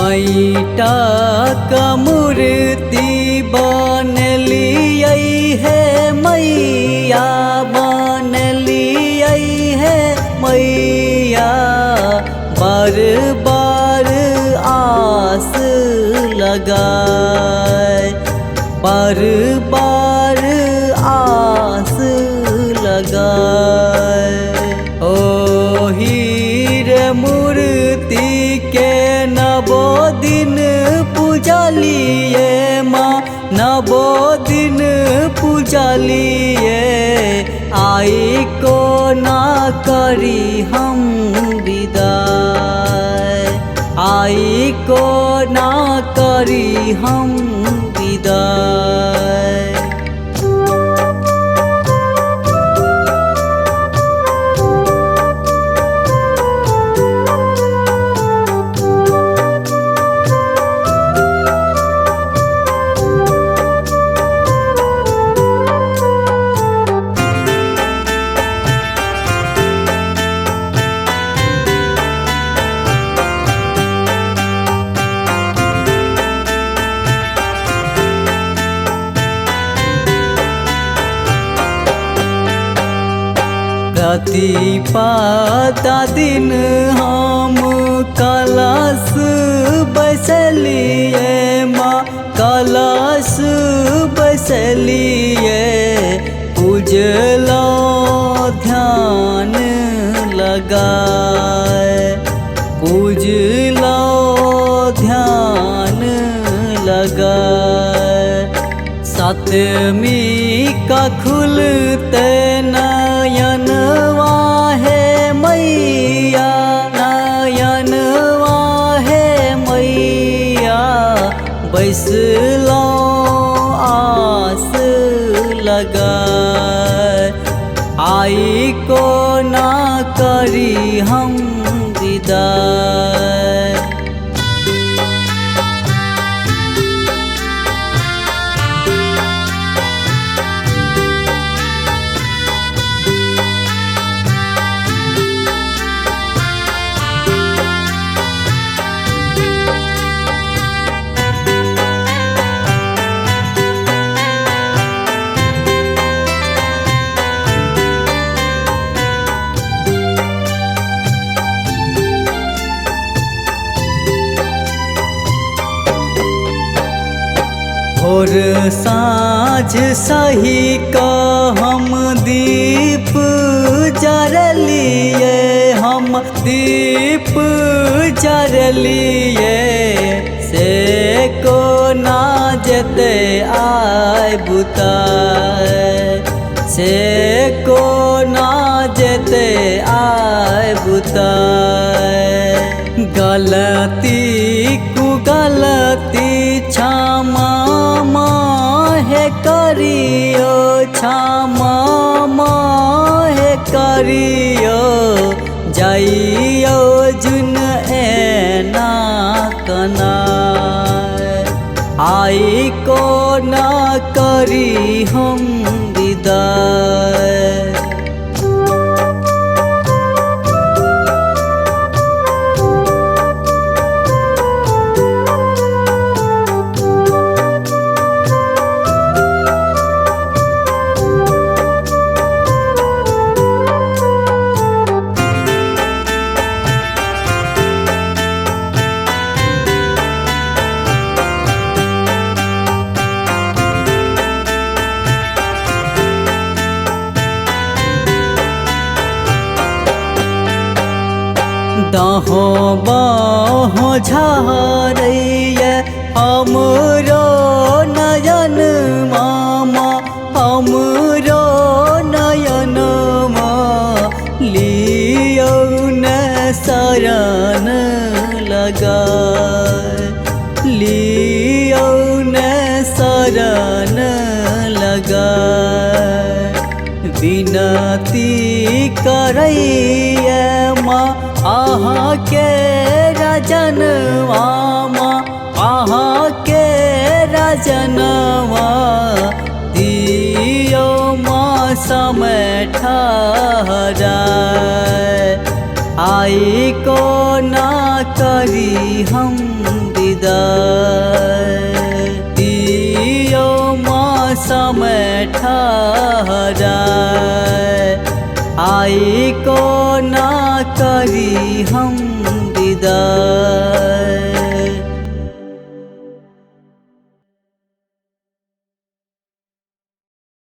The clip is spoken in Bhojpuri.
मैटा का मूर्ति बनलियै है मैया, बनलियै है मैया। बार बार आस लगाए, बार बार आस लगाए। ओही रे मूर्ति के नवो दिन पूजलिए माँ, नवो दिन पूजलिए। आई को ना करी हम विदाई, आई को ना करी हम विदाई। प्रतिपदा दिन हम कलश बैसलिए माँ, कलश बैसलिए। पूजलो ध्यान लगाए, पूजलो ध्यान लगाए। सतमी का खुलते नयनवा है मैया, नयनवा है मैया। बैसलो आस लगाए, आई को ना करी हम विदाई। और साँझ सही का हम दीप जरलिए, हम दीप जरलिए। से को ना जते आय बुताए, से को ना जते आय बुताए। गलती कु गलती क्षमा है करियो, क्षमा है करियो। जाइयो जुन एना कनाए, आई को ना करी हम विदाई। दहो बाहो झारैया हमरो नयन मामा, हमरो नयन माँ। लियो न शरण लगाए, लियो न शरण लगाए। विनती करैया माँ आहाँ के राजनवा माँ, आहाँ के राजनवा। दियो माँ समय ठहराए, आई को ना करी हम दियो माँ समय ठहराए, आई को ना करी हम विदा।